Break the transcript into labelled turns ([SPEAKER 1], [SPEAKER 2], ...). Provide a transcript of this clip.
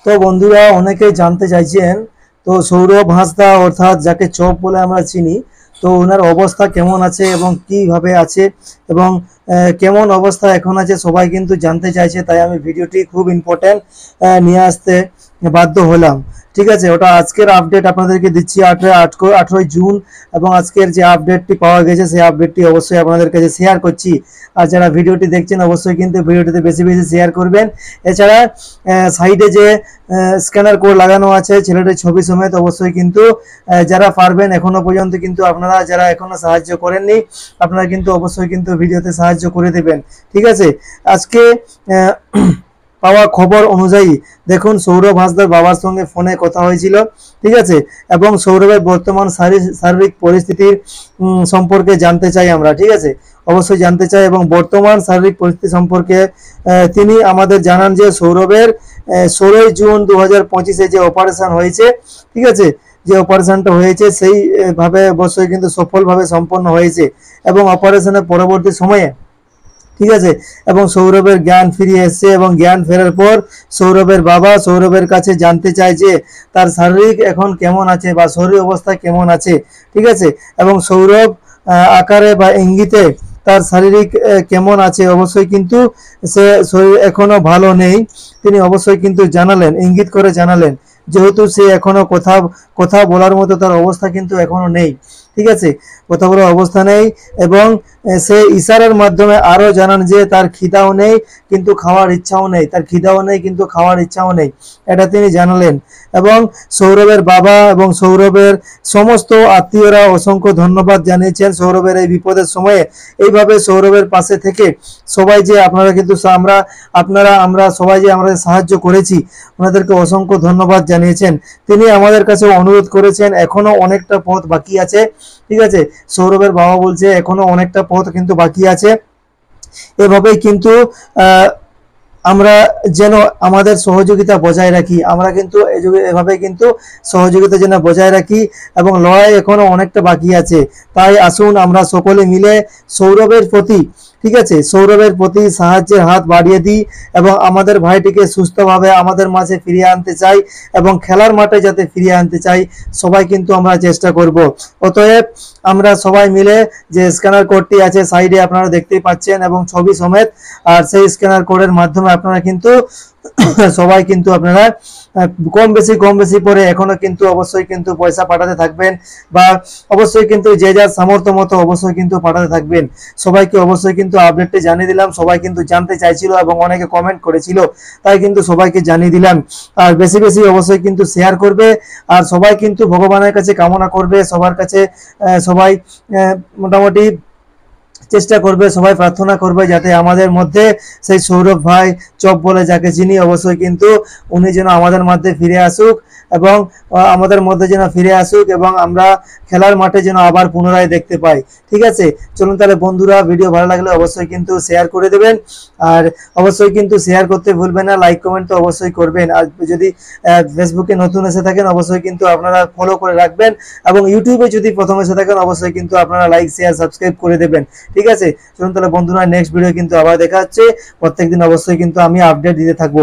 [SPEAKER 1] তো বন্ধুরা অনেকেই জানতে চাইছেন, তো সৌরভ হাঁসদা অর্থাৎ যাকে চপ বলে আমরা চিনি, তো ওনার অবস্থা কেমন আছে এবং কিভাবে আছে এবং কেমন অবস্থা এখন আছে সবাই কিন্তু জানতে চাইছে। তাই আমি ভিডিওটি খুব ইম্পর্টেন্ট নিয়ে আসতে বাধ্য হলাম। ঠিক আছে, ওটা আজকের আপডেট আপনাদেরকে দিচ্ছি 18ই জুন, এবং আজকের যে আপডেটটি পাওয়া গেছে সেই আপডেটটি অবশ্যই আপনাদের কাছে শেয়ার করছি। আর যারা ভিডিওটি দেখছেন অবশ্যই কিন্তু ভিডিওটিতে বেশি বেশি শেয়ার করবেন। এছাড়া সাইডে যে স্ক্যানার কোড লাগানো আছে ছেলেটির ছবি সমেত, অবশ্যই কিন্তু যারা পারবেন এখনো পর্যন্ত কিন্তু আপনারা যারা এখনো সাহায্য করেননি আপনারা কিন্তু অবশ্যই কিন্তু ভিডিওতে সাহায্য করে দেবেন। ঠিক আছে, আজকে পাওয়া খবর অনুযায়ী দেখুন, সৌরভ হাঁসদার বাবার সঙ্গে ফোনে কথা হয়েছিল। ঠিক আছে, এবং সৌরভের বর্তমান শারীরিক পরিস্থিতির সম্পর্কে জানতে চাই আমরা। ঠিক আছে, অবশ্যই জানতে চাই, এবং বর্তমান শারীরিক পরিস্থিতি সম্পর্কে তিনি আমাদের জানান যে সৌরভের 16ই জুন 2025-এ যে অপারেশন হয়েছে, ঠিক আছে, যে অপারেশনটা হয়েছে সেই ভাবে অবশ্যই কিন্তু সফলভাবে সম্পন্ন হয়েছে, এবং অপারেশনের পরবর্তী সময়ে, ঠিক আছে, এবং সৌরভের জ্ঞান ফিরে এসছে, এবং জ্ঞান ফেরার পর সৌরভের বাবা সৌরভের কাছে জানতে চায় যে তার শারীরিক এখন কেমন আছে বা শরীর অবস্থা কেমন আছে। ঠিক আছে, এবং সৌরভ আকারে বা ইঙ্গিতে তার শারীরিক কেমন আছে অবশ্যই কিন্তু সে শরীর এখনো ভালো নেই, তিনি অবশ্যই কিন্তু জানালেন, ইঙ্গিত করে জানালেন, যেহেতু সে এখনো কথা বলার মতো তার অবস্থা কিন্তু এখনো নেই। ঠিক আছে, কথা বলার অবস্থা নেই, এবং সে ইশারার মাধ্যমে আরো জানান যে তার খিদাও নেই কিন্তু খাওয়ার ইচ্ছাও নেই, তার খিদাও নেই কিন্তু খাওয়ার ইচ্ছাও নেই, এটা তিনি জানালেন। এবং সৌরভের বাবা এবং সৌরভের সমস্ত আত্মীয়রা অসংখ্য ধন্যবাদ জানিয়েছেন সৌরভের এই বিপদের সময়ে এইভাবে সৌরভের পাশে থেকে সবাই যে আপনারা কিন্তু আমরা সবাই যে আমাদের সাহায্য করেছি ওনাদেরকে অসংখ্য ধন্যবাদ জানিয়েছেন। তিনি আমাদের কাছে অনুরোধ করেছেন এখনো অনেকটা পথ বাকি আছে। ঠিক আছে, সৌরভের বাবা বলছে এখনো অনেকটা পথ কিন্তু বাকি আছে, এভাবেই কিন্তু আমরা যেন আমাদের সহযোগিতা বজায় রাখি, আমরা কিন্তু এভাবে কিন্তু সহযোগিতা যেন বজায় রাখি, এবং লড়াই এখনো অনেকটা বাকি আছে। তাই আসুন আমরা সকলে মিলে সৌরভের প্রতি, ঠিক আছে, সৌরভের প্রতি সাহায্যের হাত বাড়িয়ে দিই, এবং আমাদের ভাইটিকে সুস্থভাবে আমাদের মাঝে ফিরিয়ে আনতে চাই, এবং খেলার মাঠে যাতে ফিরিয়ে আনতে চাই সবাই কিন্তু আমরা চেষ্টা করব। অতএব আমরা সবাই মিলে যে স্ক্যানার কোডটি আছে সাইডে আপনারা দেখতেই পাচ্ছেন এবং ছবি সমেত, আর সেই স্ক্যানার কোডের মাধ্যমে আপনারা কিন্তু সবাই কিন্তু আপনারা কম বেশি করে এখনো কিন্তু অবশ্যই কিন্তু পয়সা পাঠাতে থাকবেন, বা অবশ্যই কিন্তু যে যার সামর্থ্য মতো অবশ্যই কিন্তু পাঠাতে থাকবেন। সবাইকে অবশ্যই কিন্তু আপডেটটি জানিয়ে দিলাম, সবাই কিন্তু জানতে চাইছিল এবং অনেকে কমেন্ট করেছিল, তাই কিন্তু সবাইকে জানিয়ে দিলাম। আর বেশি অবশ্যই কিন্তু শেয়ার করবে, আর সবাই কিন্তু ভগবানের কাছে কামনা করবে, সবার কাছে সবাই মোটামুটি চেষ্টা করবে, সবাই প্রার্থনা করবে যাতে আমাদের মধ্যে সেই সৌরভ ভাই চপ বলে যাকে চিনি অবশ্যই কিন্তু উনি যেন আমাদের মধ্যে ফিরে আসুক, এবং আমাদের মধ্যে যেন ফিরে আসুক, এবং আমরা খেলার মাঠে যেন আবার পুনরায় দেখতে পাই। ঠিক আছে, চলুন তাহলে বন্ধুরা, ভিডিও ভালো লাগলে অবশ্যই কিন্তু শেয়ার করে দেবেন, আর অবশ্যই কিন্তু শেয়ার করতে ভুলবেন না, লাইক কমেন্ট তো অবশ্যই করবেন। আর যদি ফেসবুকে নতুন এসে থাকেন অবশ্যই কিন্তু আপনারা ফলো করে রাখবেন, এবং ইউটিউবে যদি প্রথম এসে থাকেন অবশ্যই কিন্তু আপনারা লাইক শেয়ার সাবস্ক্রাইব করে দেবেন। ঠিক আছে, চলুন তাহলে বন্ধুরা, নেক্সট ভিডিও কিন্তু আবার দেখা হচ্ছে। প্রত্যেকদিন অবশ্যই কিন্তু আমি আপডেট দিতে থাকবো।